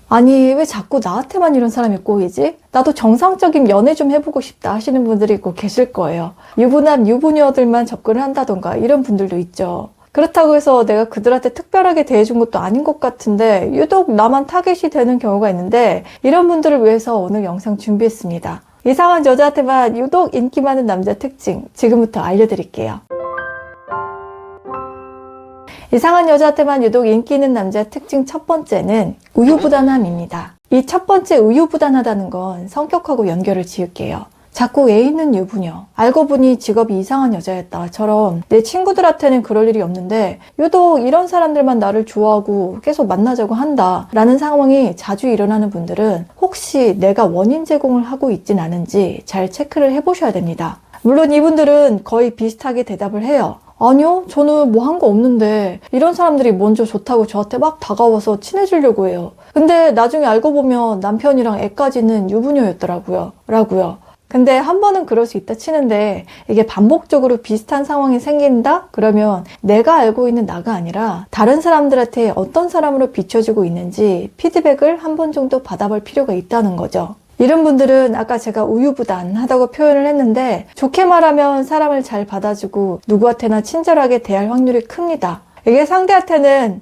아니, 왜 자꾸 나한테만 이런 사람이 꼬이지? 나도 정상적인 연애 좀 해보고 싶다 하시는 분들이 꼭 계실 거예요. 유부남, 유부녀들만 접근을 한다던가 이런 분들도 있죠. 그렇다고 해서 내가 그들한테 특별하게 대해준 것도 아닌 것 같은데 유독 나만 타겟이 되는 경우가 있는데, 이런 분들을 위해서 오늘 영상 준비했습니다. 이상한 여자한테만 유독 인기 많은 남자 특징 지금부터 알려드릴게요. 이상한 여자한테만 유독 인기 있는 남자 특징 첫 번째는 우유부단함입니다. 이 첫 번째 우유부단하다는 건 성격하고 연결을 지을게요. 자꾸 애 있는 유부녀, 알고 보니 직업이 이상한 여자였다처럼 내 친구들한테는 그럴 일이 없는데 유독 이런 사람들만 나를 좋아하고 계속 만나자고 한다 라는 상황이 자주 일어나는 분들은 혹시 내가 원인 제공을 하고 있진 않은지 잘 체크를 해보셔야 됩니다. 물론 이분들은 거의 비슷하게 대답을 해요. 아니요, 저는 뭐 한 거 없는데 이런 사람들이 먼저 좋다고 저한테 막 다가와서 친해지려고 해요. 근데 나중에 알고 보면 남편이랑 애까지는 유부녀였더라고요. 근데 한 번은 그럴 수 있다 치는데 이게 반복적으로 비슷한 상황이 생긴다? 그러면 내가 알고 있는 나가 아니라 다른 사람들한테 어떤 사람으로 비춰지고 있는지 피드백을 한 번 정도 받아볼 필요가 있다는 거죠. 이런 분들은 아까 제가 우유부단하다고 표현을 했는데 좋게 말하면 사람을 잘 받아주고 누구한테나 친절하게 대할 확률이 큽니다. 이게 상대한테는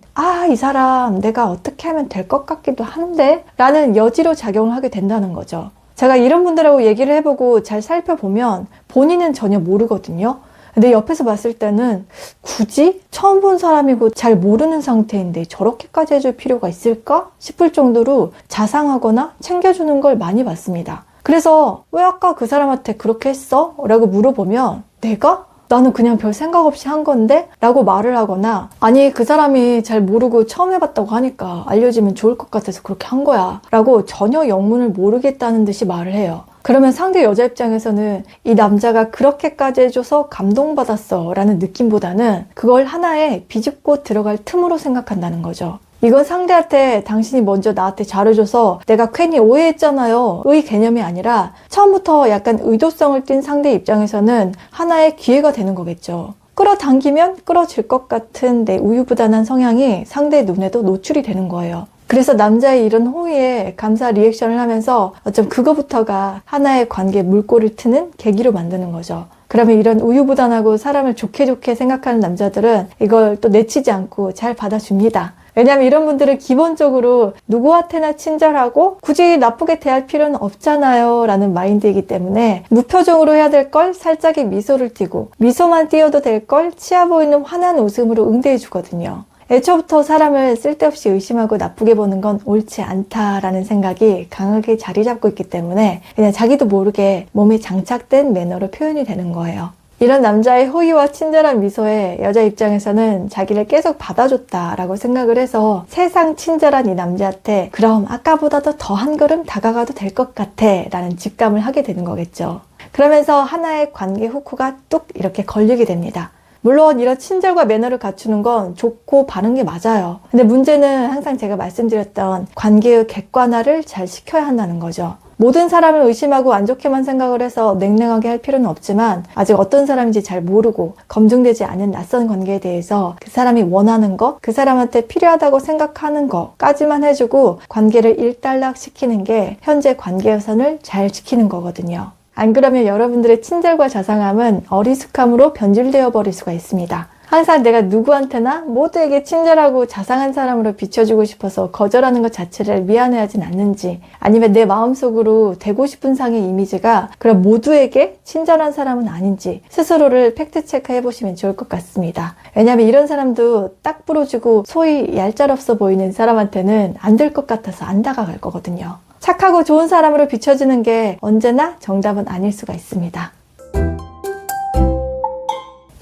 이 사람 내가 어떻게 하면 될 것 같기도 한데 라는 여지로 작용을 하게 된다는 거죠. 제가 이런 분들하고 얘기를 해보고 잘 살펴보면 본인은 전혀 모르거든요. 근데 옆에서 봤을 때는 굳이 처음 본 사람이고 잘 모르는 상태인데 저렇게까지 해줄 필요가 있을까 싶을 정도로 자상하거나 챙겨주는 걸 많이 봤습니다. 그래서 왜 아까 그 사람한테 그렇게 했어? 라고 물어보면 내가? 나는 그냥 별 생각 없이 한 건데? 라고 말을 하거나, 아니 그 사람이 잘 모르고 처음 해봤다고 하니까 알려주면 좋을 것 같아서 그렇게 한 거야 라고 전혀 영문을 모르겠다는 듯이 말을 해요. 그러면 상대 여자 입장에서는 이 남자가 그렇게까지 해줘서 감동받았어 라는 느낌보다는 그걸 하나의 비집고 들어갈 틈으로 생각한다는 거죠. 이건 상대한테 당신이 먼저 나한테 잘해줘서 내가 괜히 오해했잖아요 의 개념이 아니라 처음부터 약간 의도성을 띈 상대 입장에서는 하나의 기회가 되는 거겠죠. 끌어당기면 끌어질 것 같은 내 우유부단한 성향이 상대의 눈에도 노출이 되는 거예요. 그래서 남자의 이런 호의에 감사 리액션을 하면서 어쩜 그거부터가 하나의 관계에 물꼬를 트는 계기로 만드는 거죠. 그러면 이런 우유부단하고 사람을 좋게 생각하는 남자들은 이걸 또 내치지 않고 잘 받아줍니다. 왜냐하면 이런 분들은 기본적으로 누구한테나 친절하고 굳이 나쁘게 대할 필요는 없잖아요 라는 마인드이기 때문에 무표정으로 해야 될 걸 살짝의 미소를 띠고 미소만 띄어도 될 걸 치아 보이는 환한 웃음으로 응대해 주거든요. 애초부터 사람을 쓸데없이 의심하고 나쁘게 보는 건 옳지 않다라는 생각이 강하게 자리 잡고 있기 때문에 그냥 자기도 모르게 몸에 장착된 매너로 표현이 되는 거예요. 이런 남자의 호의와 친절한 미소에 여자 입장에서는 자기를 계속 받아줬다라고 생각을 해서 세상 친절한 이 남자한테 그럼 아까보다도 더 한 걸음 다가가도 될 것 같아 라는 직감을 하게 되는 거겠죠. 그러면서 하나의 관계 후크가 뚝 이렇게 걸리게 됩니다. 물론 이런 친절과 매너를 갖추는 건 좋고 바른 게 맞아요. 근데 문제는 항상 제가 말씀드렸던 관계의 객관화를 잘 시켜야 한다는 거죠. 모든 사람을 의심하고 안 좋게만 생각을 해서 냉랭하게 할 필요는 없지만 아직 어떤 사람인지 잘 모르고 검증되지 않은 낯선 관계에 대해서 그 사람이 원하는 거, 그 사람한테 필요하다고 생각하는 거까지만 해주고 관계를 일단락 시키는 게 현재 관계선을 잘 지키는 거거든요. 안 그러면 여러분들의 친절과 자상함은 어리숙함으로 변질되어 버릴 수가 있습니다. 항상 내가 누구한테나 모두에게 친절하고 자상한 사람으로 비춰주고 싶어서 거절하는 것 자체를 미안해하진 않는지, 아니면 내 마음속으로 되고 싶은 상의 이미지가 그럼 모두에게 친절한 사람은 아닌지 스스로를 팩트체크 해보시면 좋을 것 같습니다. 왜냐하면 이런 사람도 딱 부러지고 소위 얄짤없어 보이는 사람한테는 안 될 것 같아서 안 다가갈 거거든요. 착하고 좋은 사람으로 비춰지는 게 언제나 정답은 아닐 수가 있습니다.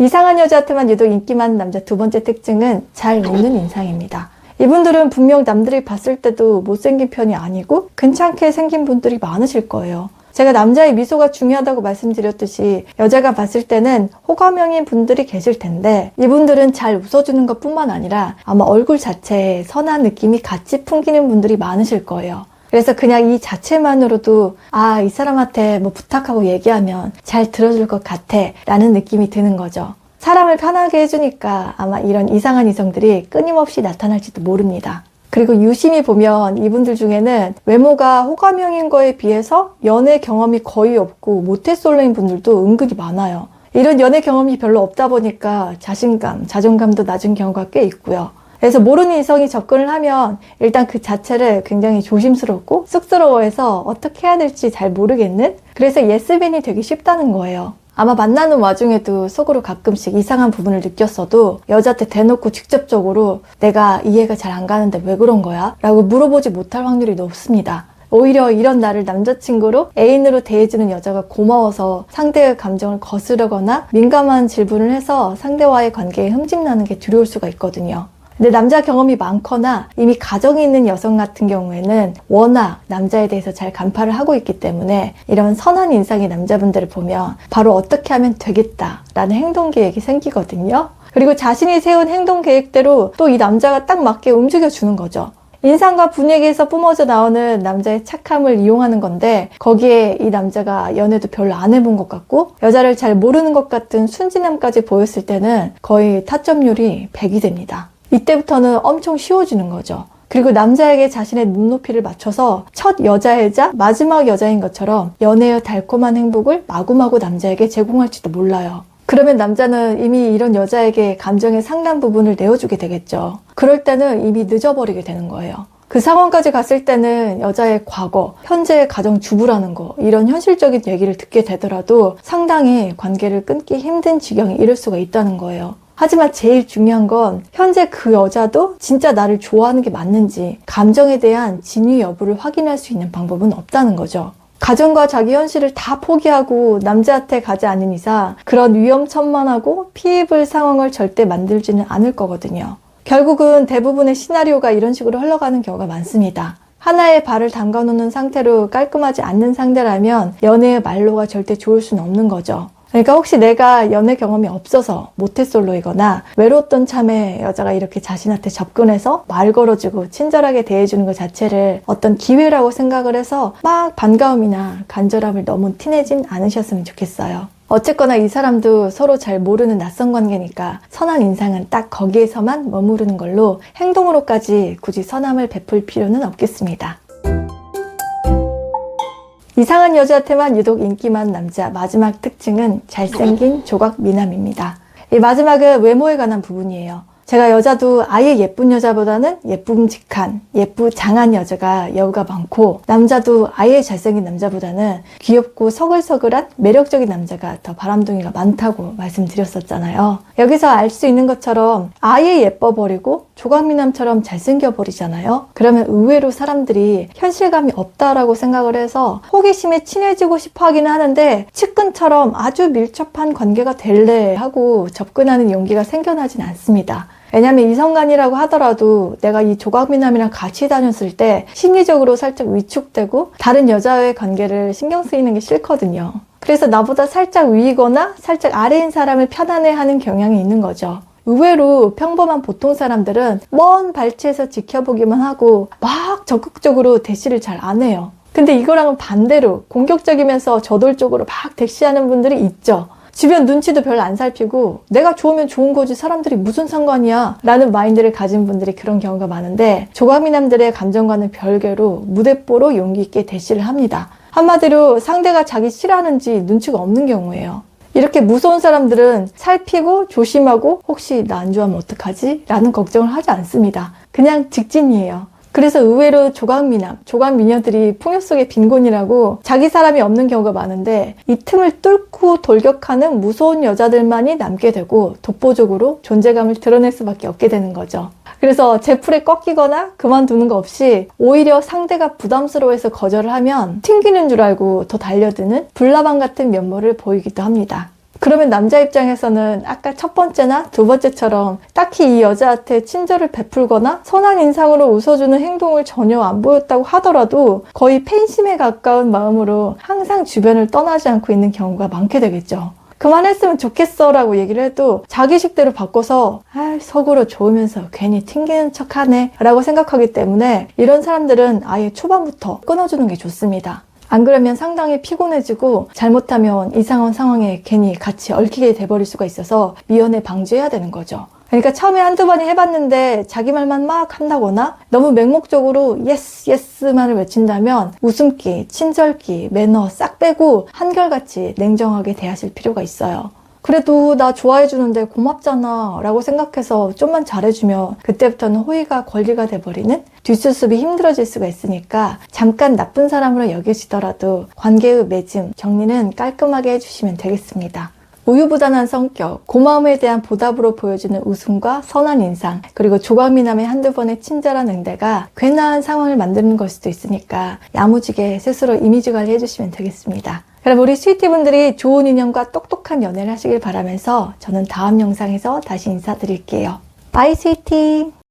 이상한 여자한테만 유독 인기 많은 남자 두 번째 특징은 잘 웃는 인상입니다. 이분들은 분명 남들이 봤을 때도 못생긴 편이 아니고 괜찮게 생긴 분들이 많으실 거예요. 제가 남자의 미소가 중요하다고 말씀드렸듯이 여자가 봤을 때는 호감형인 분들이 계실 텐데 이분들은 잘 웃어주는 것 뿐만 아니라 아마 얼굴 자체에 선한 느낌이 같이 풍기는 분들이 많으실 거예요. 그래서 그냥 이 자체만으로도 이 사람한테 뭐 부탁하고 얘기하면 잘 들어줄 것 같아 라는 느낌이 드는 거죠. 사람을 편하게 해주니까 아마 이런 이상한 이성들이 끊임없이 나타날지도 모릅니다. 그리고 유심히 보면 이분들 중에는 외모가 호감형인 거에 비해서 연애 경험이 거의 없고 모태솔로인 분들도 은근히 많아요. 이런 연애 경험이 별로 없다 보니까 자신감, 자존감도 낮은 경우가 꽤 있고요. 그래서 모르는 이성이 접근을 하면 일단 그 자체를 굉장히 조심스럽고 쑥스러워해서 어떻게 해야 될지 잘 모르겠는, 그래서 예스맨이 되기 쉽다는 거예요. 아마 만나는 와중에도 속으로 가끔씩 이상한 부분을 느꼈어도 여자한테 대놓고 직접적으로 내가 이해가 잘 안 가는데 왜 그런 거야? 라고 물어보지 못할 확률이 높습니다. 오히려 이런 나를 남자친구로 애인으로 대해주는 여자가 고마워서 상대의 감정을 거스르거나 민감한 질문을 해서 상대와의 관계에 흠집나는 게 두려울 수가 있거든요. 근데 남자 경험이 많거나 이미 가정이 있는 여성 같은 경우에는 워낙 남자에 대해서 잘 간파를 하고 있기 때문에 이런 선한 인상의 남자분들을 보면 바로 어떻게 하면 되겠다라는 행동 계획이 생기거든요. 그리고 자신이 세운 행동 계획대로 또 이 남자가 딱 맞게 움직여주는 거죠. 인상과 분위기에서 뿜어져 나오는 남자의 착함을 이용하는 건데, 거기에 이 남자가 연애도 별로 안 해본 것 같고 여자를 잘 모르는 것 같은 순진함까지 보였을 때는 거의 타점률이 100이 됩니다. 이때부터는 엄청 쉬워지는 거죠. 그리고 남자에게 자신의 눈높이를 맞춰서 첫 여자이자 마지막 여자인 것처럼 연애의 달콤한 행복을 마구마구 남자에게 제공할지도 몰라요. 그러면 남자는 이미 이런 여자에게 감정의 상당 부분을 내어주게 되겠죠. 그럴 때는 이미 늦어버리게 되는 거예요. 그 상황까지 갔을 때는 여자의 과거, 현재의 가정주부라는 거, 이런 현실적인 얘기를 듣게 되더라도 상당히 관계를 끊기 힘든 지경에 이를 수가 있다는 거예요. 하지만 제일 중요한 건 현재 그 여자도 진짜 나를 좋아하는 게 맞는지 감정에 대한 진위 여부를 확인할 수 있는 방법은 없다는 거죠. 가정과 자기 현실을 다 포기하고 남자한테 가지 않는 이상 그런 위험천만하고 피해 입을 상황을 절대 만들지는 않을 거거든요. 결국은 대부분의 시나리오가 이런 식으로 흘러가는 경우가 많습니다. 하나의 발을 담가놓는 상태로 깔끔하지 않는 상대라면 연애의 말로가 절대 좋을 수는 없는 거죠. 그러니까 혹시 내가 연애 경험이 없어서 모태솔로이거나 외로웠던 참에 여자가 이렇게 자신한테 접근해서 말 걸어주고 친절하게 대해주는 것 자체를 어떤 기회라고 생각을 해서 막 반가움이나 간절함을 너무 티내진 않으셨으면 좋겠어요. 어쨌거나 이 사람도 서로 잘 모르는 낯선 관계니까 선한 인상은 딱 거기에서만 머무르는 걸로 행동으로까지 굳이 선함을 베풀 필요는 없겠습니다. 이상한 여자한테만 유독 인기 많은 남자 마지막 특징은 잘생긴 조각 미남입니다. 이 마지막은 외모에 관한 부분이에요. 제가 여자도 아예 예쁜 여자보다는 예쁨직한, 예쁘장한 여자가 여우가 많고, 남자도 아예 잘생긴 남자보다는 귀엽고 서글서글한 매력적인 남자가 더 바람둥이가 많다고 말씀드렸었잖아요. 여기서 알 수 있는 것처럼 아예 예뻐버리고 조각미남처럼 잘생겨버리잖아요. 그러면 의외로 사람들이 현실감이 없다라고 생각을 해서 호기심에 친해지고 싶어 하긴 하는데 측근처럼 아주 밀접한 관계가 될래 하고 접근하는 용기가 생겨나진 않습니다. 왜냐면 이성간이라고 하더라도 내가 이 조각미남이랑 같이 다녔을 때 심리적으로 살짝 위축되고 다른 여자와의 관계를 신경 쓰이는 게 싫거든요. 그래서 나보다 살짝 위이거나 살짝 아래인 사람을 편안해하는 경향이 있는 거죠. 의외로 평범한 보통 사람들은 먼 발치에서 지켜보기만 하고 막 적극적으로 대시를 잘 안 해요. 근데 이거랑은 반대로 공격적이면서 저돌적으로 막 대시하는 분들이 있죠. 주변 눈치도 별로 안 살피고 내가 좋으면 좋은 거지 사람들이 무슨 상관이야 라는 마인드를 가진 분들이 그런 경우가 많은데, 조각미남들의 감정과는 별개로 무대뽀로 용기 있게 대시를 합니다. 한마디로 상대가 자기 싫어하는지 눈치가 없는 경우예요. 이렇게 무서운 사람들은 살피고 조심하고 혹시 나 안 좋아하면 어떡하지? 라는 걱정을 하지 않습니다. 그냥 직진이에요. 그래서 의외로 조각미남, 조각미녀들이 풍요 속의 빈곤이라고 자기 사람이 없는 경우가 많은데, 이 틈을 뚫고 돌격하는 무서운 여자들만이 남게 되고 독보적으로 존재감을 드러낼 수밖에 없게 되는 거죠. 그래서 제풀에 꺾이거나 그만두는 거 없이 오히려 상대가 부담스러워해서 거절을 하면 튕기는 줄 알고 더 달려드는 불나방 같은 면모를 보이기도 합니다. 그러면 남자 입장에서는 아까 첫 번째나 두 번째처럼 딱히 이 여자한테 친절을 베풀거나 선한 인상으로 웃어주는 행동을 전혀 안 보였다고 하더라도 거의 팬심에 가까운 마음으로 항상 주변을 떠나지 않고 있는 경우가 많게 되겠죠. 그만했으면 좋겠어 라고 얘기를 해도 자기식대로 바꿔서 속으로 좋으면서 괜히 튕기는 척하네 라고 생각하기 때문에 이런 사람들은 아예 초반부터 끊어주는 게 좋습니다. 안 그러면 상당히 피곤해지고 잘못하면 이상한 상황에 괜히 같이 얽히게 돼버릴 수가 있어서 미연에 방지해야 되는 거죠. 그러니까 처음에 한두 번이 해봤는데 자기 말만 막 한다거나 너무 맹목적으로 예스 예스만을 외친다면 웃음기, 친절기, 매너 싹 빼고 한결같이 냉정하게 대하실 필요가 있어요. 그래도 나 좋아해주는데 고맙잖아 라고 생각해서 좀만 잘해주면 그때부터는 호의가 권리가 돼버리는 뒷수습이 힘들어질 수가 있으니까 잠깐 나쁜 사람으로 여겨지더라도 관계의 맺음, 정리는 깔끔하게 해주시면 되겠습니다. 우유부단한 성격, 고마움에 대한 보답으로 보여주는 웃음과 선한 인상, 그리고 조각미남의 한두 번의 친절한 응대가 괜한 상황을 만드는 걸 수도 있으니까 야무지게 스스로 이미지 관리 해주시면 되겠습니다. 그럼 우리 스위티분들이 좋은 인연과 똑똑한 연애를 하시길 바라면서 저는 다음 영상에서 다시 인사드릴게요. 바이 스위티!